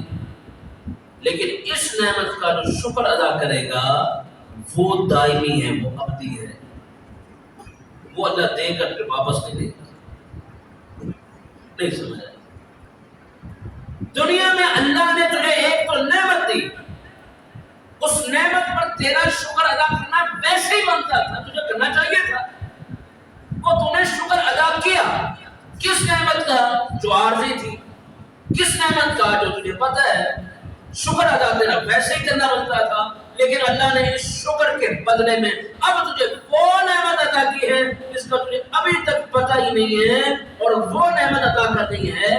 لیکن اس نعمت کا جو شکر ادا کرے گا وہ دائمی ہے، وہ ابدی ہے، وہ اللہ دے کر پھر واپس نہیں دے گا۔ نہیں سمجھا؟ دنیا میں اللہ نے تجھے ایک تو نعمت دی، اس نعمت پر تیرا شکر ادا کرنا ویسے ہی بنتا تھا، تجھے کرنا چاہیے تھا، وہ تو نے شکر ادا کیا۔ کس نعمت کا؟ جو عارضی تھی۔ کس نعمت کا؟ جو تجھے پتہ ہے شکر ادا تیرا ویسے ہی کرنا بنتا تھا، لیکن اللہ نے اس شکر کے بدلے میں اب تجھے وہ نعمت عطا کی ہے جس کا تجھے ابھی تک پتہ ہی نہیں ہے، اور وہ نعمت عطا کرنی ہے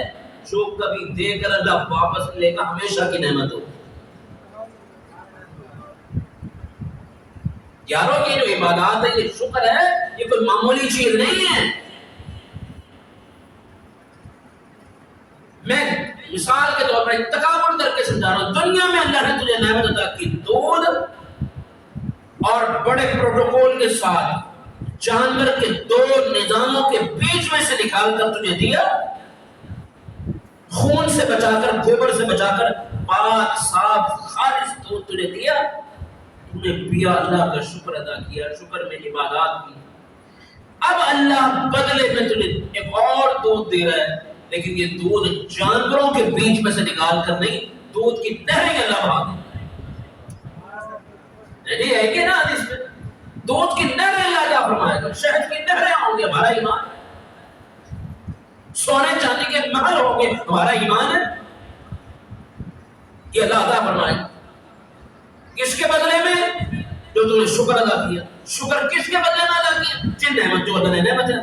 جو کبھی دے کر اللہ واپس لے گا، ہمیشہ کی نعمت ہو۔ یارو یہ جو عبادات ہے، یہ شکر ہے، یہ کوئی معمولی چیز نہیں ہے۔ میں مثال کے طور پر تکامل کر کے سمجھا رہا ہوں، دنیا میں اللہ نے تجھے نعمت عطا کی، دودھ اور بڑے پروٹوکول کے ساتھ جانور کے دو نظاموں کے بیچ میں سے نکال کر تجھے دیا، خون سے بچا کر، گوبر سے بچا کر پاک صاف خالص دودھ تجھے دیا، تو نے پیا، اللہ کا شکر ادا کیا، شکر میں عبادات کی۔ اب اللہ بدلے میں تجھے ایک اور دودھ دے رہا ہے، لیکن یہ دودھ جانوروں کے بیچ میں سے نکال کر نہیں، دودھ کی نہریں اللہ بہا دے۔ نہیں ہے کہ نا حدیث میں دودھ کی نہریں اللہ عطا فرمائے گا، شہد کی نہریں ہوں گے، ہمارا ایمان ہے۔ سونے چاندی کے محل ہوں گے، ہمارا ایمان ہے، یہ اللہ عطا فرمائے گا۔ کس کے بدلے میں؟ جو تم نے شکر ادا کیا۔ شکر کس کے بدلے میں ادا کیا؟ جن نعمت جو اللہ نے نعمت ہے،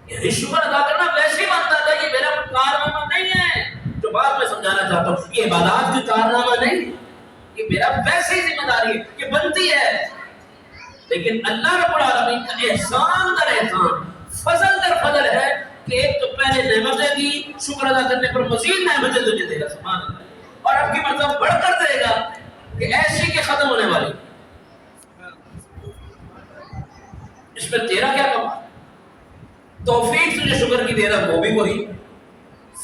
یعنی شکر ادا کرنا ویسے ہی بنتا تھا، یہ میرا کارنامہ نہیں ہے، جو بات میں سمجھانا چاہتا ہوں، یہ عبادات کی کارنامہ نہیں، یہ میرا ویسے ہی ذمہ داری ہے، یہ بنتی ہے۔ لیکن اللہ رب العالمین کا احسان در احسان، فضل در فضل ہے کہ ایک تو پہلے نعمتیں دی، شکر ادا کرنے پر مزید نعمتیں تجھے دے گا، سبحان اللہ، اور اب کی مرتبہ بڑھ کر دے گا کہ ایسی کہ ختم ہونے والی۔ اس میں تیرا کیا کام؟ توفیق تجھے شکر کی دے رہا، وہ بھی وہی،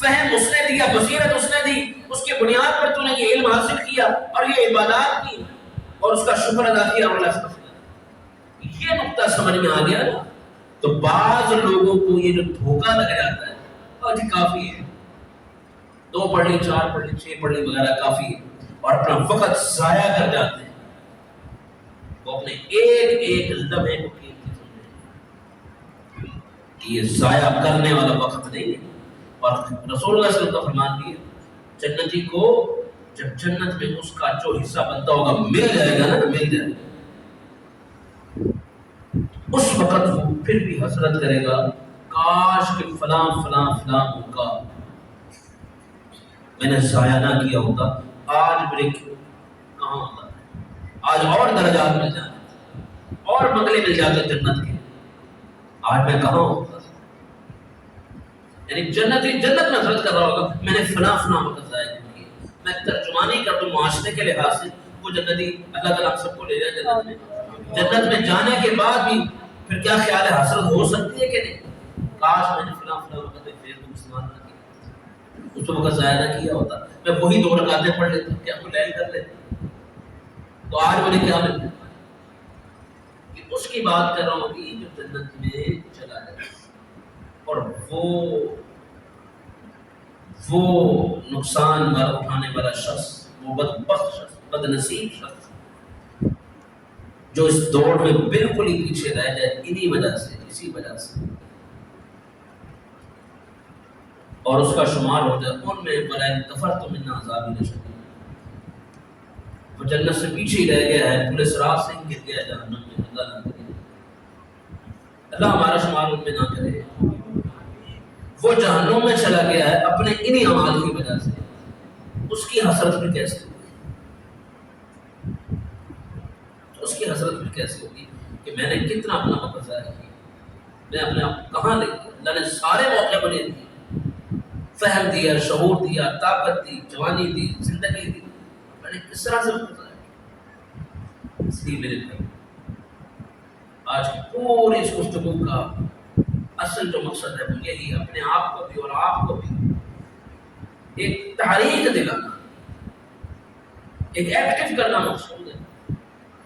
فہم اس نے دیا، بصیرت اس نے دی، اس کے بنیاد پر تو نے یہ علم حاصل کیا اور یہ عبادات کی اور اس کا شکر ادا کیا، اور اللہ سے یہ نقطہ سمجھ میں آ گیا نا، تو بعض لوگوں کو یہ جو دھوکہ لگ جاتا ہے، اور جی کافی ہے، 2 پڑھ لی 4 پڑھ لی 6 پڑھ لی وغیرہ کافی ہے، اور اپنا وقت ضائع کر جاتے ہیں. وہ اپنے ایک ایک لمحے کو قیمتی سمجھیں کہ یہ ضائع کرنے والا وقت نہیں ہے. اور رسول اللہ صلی اللہ علیہ وسلم کا فرمان بھی ہے جنتی کو جب جنت میں اس کا جو حصہ بنتا ہوگا مل جائے گا نا، مل جائے گا، اس وقت وہ پھر بھی حسرت کرے گا کاش کہ فلاں فلاں فلاں موقع میں نے ضائع نہ کیا ہوتا. آج میرے کہاں ہوتا ہے، آج اور درجات مل جاتے اور بنگلے مل جاتے جنت کے، آج میں کہاں ہوتا. یعنی جنت میں حسرت کر رہا ہوگا میں نے فلاں فلاں وقت ضائع کیا. میں ترجمانی کر دوں معاشرے کے لحاظ سے، وہ جنتی اللہ تعالیٰ سب کو لے جائے جنت میں. جنت میں جانے کے بعد بھی پھر کیا خیال ہے، حسرت ہو سکتی ہے کہ نہیں، کاش میں نے فلاں فلاں وقت میں پھر مسلمان نہ کیا، اس وقت ضائع نہ کیا ہوتا، میں وہی 2 رکعتیں پڑھ لیتا، کیا وہ لیل کر لیتا، تو آج مجھے کیا ملتا. کہ اس کی بات کر رہا ہوں کہ جو جنت میں چلا جائے اور وہ نقصان والا اٹھانے والا شخص، وہ بدبخت شخص، بد نصیب شخص جو اس دوڑ میں بالکل ہی پیچھے رہ جائے انہی وجہ سے، اسی وجہ سے، اور اس کا شمار ہو جائے ان میں برائے کفرتم من عذاب شدید، وہ جنت سے پیچھے ہی رہ گیا ہے، پورے صراط سے گر گیا جہنم میں. اللہ نہ کرے، اللہ ہمارا شمار ان میں نہ کرے. وہ جہنم میں چلا گیا ہے اپنے انہی اعمال کی وجہ سے، اس کی حسرت بھی کیسے ہوگی، اس کی حسرت بھی کیسے ہوگی کہ میں نے کتنا اپنا وقت ضائع کیا، میں اپنے آپ کہاں لے گیا. اللہ نے سارے موقع مجھے دیے، فہم دیا، شعور دیا، طاقت دی، جوانی دی، زندگی دی، میں نے کس طرح سے وقت ضائع کیا. اس لیے میرے بھائی آج کی پوری اس گفتگو کا اصل جو مقصد ہے وہ یہی، اپنے آپ کو بھی اور آپ کو بھی ایک تحریک دلانا، ایک ایکٹیو کرنا مقصود ہے.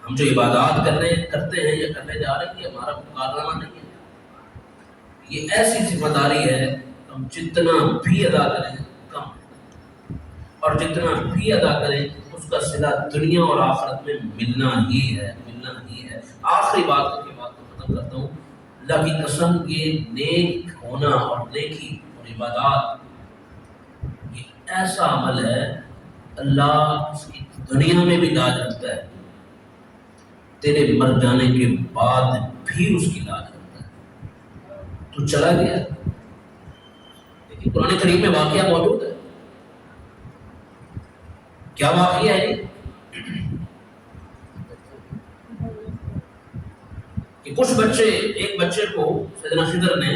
ہم جو عبادات کرتے ہیں یا کرنے جا رہے ہیں یہ ہمارا مکالمہ نہیں ہے، یہ ایسی ذمہ داری ہے ہم جتنا بھی ادا کریں کم ہے، اور جتنا بھی ادا کریں اس کا صلہ دنیا اور آخرت میں ملنا ہی ہے، ملنا ہی ہے. آخری بات کی بات کو ختم کرتا ہوں. اللہ کی قسم یہ نیک ہونا اور نیکی اور عبادات یہ ایسا عمل ہے اللہ اس کی دنیا میں بھی لاج رکھتا ہے، تیرے مر جانے کے بعد بھی اس کی لاج رکھتا ہے. تو چلا گیا، لیکن قرآن کریم میں واقعہ موجود ہے. کیا واقعہ ہے کہ کچھ بچے، ایک بچے کو سیدنا خضر نے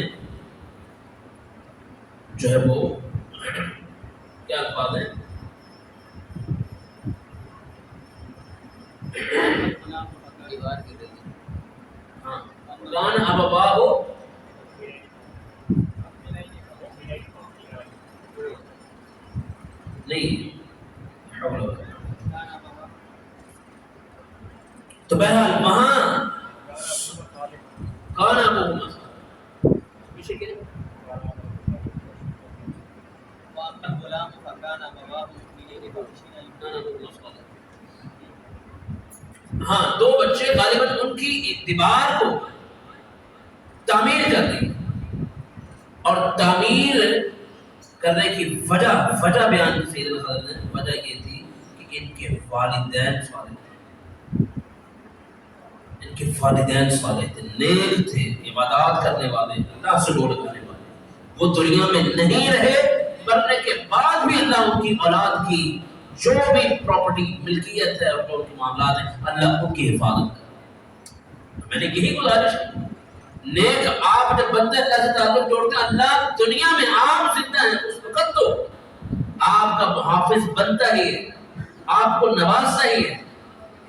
جو ہے وہ کیا الفاظ ہیں، ہاں کان ابواہ نہیں، تو بہرحال وہاں کان ابوہما پیچھے کیا ہاں 2 بچے غالباً ان کی دیوار کو تعمیر کر دی، اور تعمیر کرنے کی وجہ بیان کی سیدنا حضرت نے، وجہ یہ تھی کہ ان کے والدین صالح تھے، نیک تھے، عبادات کرنے والے، اللہ سے ڈور کرنے والے. وہ دنیا میں نہیں رہے، مرنے کے بعد بھی اللہ ان کی اولاد کی جو بھی پراپرٹی ملکیت ہے اور جو ان کے معاملات ہیں اللہ ان کی حفاظت کرے. میں نے یہی گزارش کی، نیک آپ جب بندے اللہ سے تعلق جوڑتے ہیں، اللہ دنیا میں آپ زندہ ہیں اس وقت تو آپ کا محافظ بنتا ہی ہے، آپ کو نوازتا ہی ہے.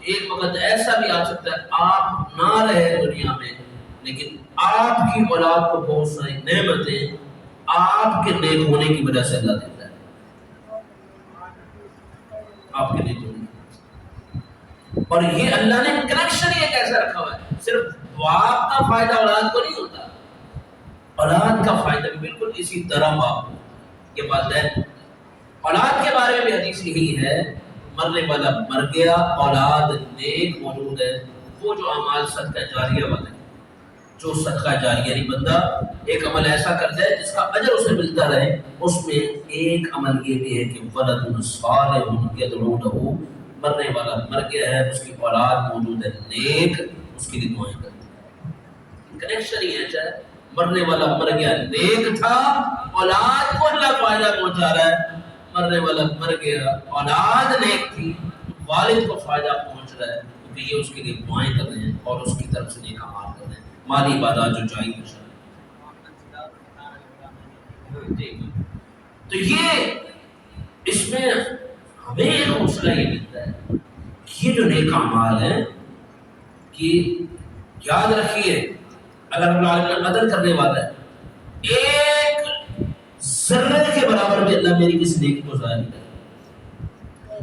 ایک وقت ایسا بھی آ سکتا ہے آپ نہ رہے دنیا میں، لیکن آپ کی اولاد کو بہت ساری نعمتیں آپ کے نیک ہونے کی وجہ سے اللہ دیتا ہے، آپ کے نیک ہونے کی وجہ سے. اور یہ اللہ نے کنیکشن یہ کیسے رکھا ہوا ہے، صرف باپ کا فائدہ اولاد کو نہیں ہوتا، اولاد کا فائدہ بھی بالکل اسی طرح باپ کے والدین. بارے میں بھی حدیث یہی ہے، مرنے والا مر گیا، اولاد نیک موجود ہے، وہ جو اعمال صدقہ جاریہ والے، جو صدقہ جاریہ یعنی بندہ ایک عمل ایسا کرتا ہے جس کا اجر اسے ملتا رہے، اس میں ایک عمل یہ بھی ہے کہ ولد صالح یدعو له، مرنے والا مر گیا ہے، اس کی اولاد موجود ہے نیک، اس کے لیے دعائیں کرتے ہیں۔ کنیکشن ہی ہے، چاہے مرنے والا مر گیا نیک تھا، اولاد کو اللہ فائدہ پہنچا رہا ہے، مرنے والا مر گیا اولاد نیک تھی، والد کو فائدہ پہنچ رہا ہے، کیونکہ یہ اس کے لیے دعائیں کر رہے ہیں اور اس کی طرف سے نیک اعمال کر رہے ہیں، مالی عبادات جو جائز ہے۔ تو یہ اس میں ہمیں حوصلہ یہ ملتا ہے، یہ جو نیک اعمال ہیں کہ یاد رکھیے اللہ رب العالمین قدر کرنے والا ہے، ایک ذرے کے برابر بھی اللہ میری کسی نیکی کو ضائع نہیں کرے۔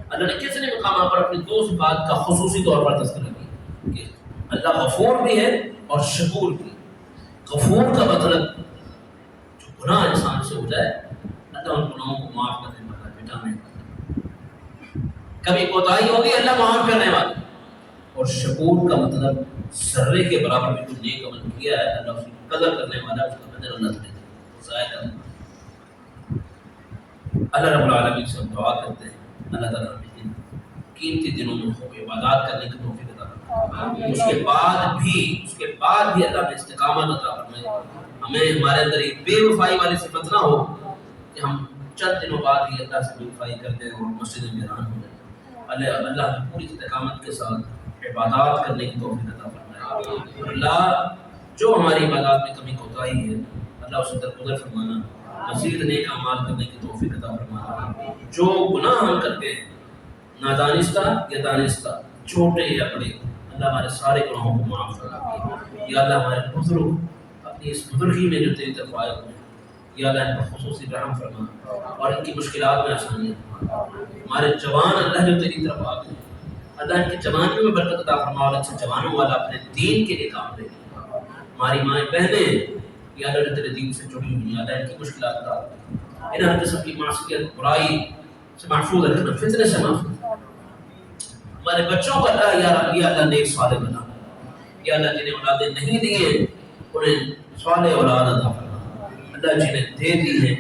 اللہ نے کتنے مقامات پر اپنی دو صفات کا خصوصی طور پر تذکرہ کیا کہ اللہ غفور بھی ہے اور شکور بھی۔ غفور کا مطلب جو گناہ انسان سے ہو جائے اللہ ان گناہوں کو معاف کرنے والا، مٹانے والا، کبھی کوتاہی ہوگی اللہ معاف کرنے والا، اور شکور کا مطلب ذرے کے برابر بھی کوئی نیک عمل کیا ہے اللہ اس کی قدر کرنے والا، اس کا قدر اللہ تعالیٰ ضائع کرنے والا۔ اللہ رب العالمین سے ہم دعا کرتے ہیں اللہ تعالیٰ ہمیں ان قیمتی دنوں میں خوب عبادات کرنے کی توفیق عطا فرمائے، اس کے بعد بھی اللہ میں استقامت عطا فرمائے، ہمیں ہمارے اندر ایک بے وفائی والی صفت نہ ہو کہ ہم چند دنوں بعد ہی اللہ سے بے وفائی کرتے ہیں اور مسجد میں ویران ہو جائے۔ اللہ پوری استقامت کے ساتھ عبادات کرنے کی توفیق عطا فرمائے۔ اللہ جو ہماری عبادات میں کمی کوتاہی ہے اللہ اسے درگزر فرمانا، مزید نیک اعمال کرنے کی توفیق عطا فرمانا۔ جو گناہ ہم کرتے ہیں نادانستہ یا دانستہ، چھوٹے یا بڑے، اللہ ہمارے سارے گناہوں کو معاف فرما۔ یا اللہ ہمارے بزرگ اپنی اس بزرگی میں جو تیری طرف آئے ہوئے ہیں، یا اللہ ان پر خصوصی رحم فرما اور ان کی مشکلات میں آسانی فرما۔ ہمارے جوان اللہ جو تیری طرف آ گئے ہیں، اللہ ان کی جوانیوں میں برکت عطا فرما اور اچھے جوانوں والا اپنے دین کے لیے کام لے۔ ہماری مائیں بہنیں یا اللہ جو تیرے دین سے جڑی ہوئی ہیں، اللہ ان کی مشکلات کا ان ہر قسم کی معصیت برائی سے محفوظ رکھنا، فتنے سے محفوظ۔ ہمارے بچوں کو اللہ یا اللہ نیک صالح بنا، یا اللہ جنہیں اولادیں نہیں دی ہیں انہیں صالح اولاد عطا فرما، اللہ جنہیں دے دی ہیں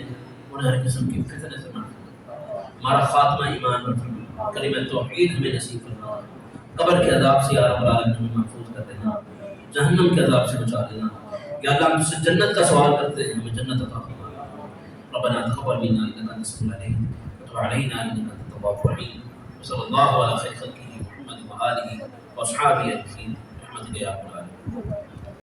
انہیں ہر قسم کی فتنے سے محفوظ۔ ہمارا خاتمہ ایمان پر فرما، کلمہ توحید ہمیں نصیب فرما، قبر کے عذاب سے یا رب العالمین ہمیں محفوظ کر دینا، جہنم کے عذاب سے بچا دینا۔ یا اللہ ہم سے جنت کا سوال کرتے ہیں، ہمیں جنت عطا فرما۔ ربنا تقبل منا انك انت السميع العليم وتب علينا انك انت التواب الرحيم، وصلى الله على خير خلقه محمد واله واصحابه اجمعين برحمتك يا رب العالمين۔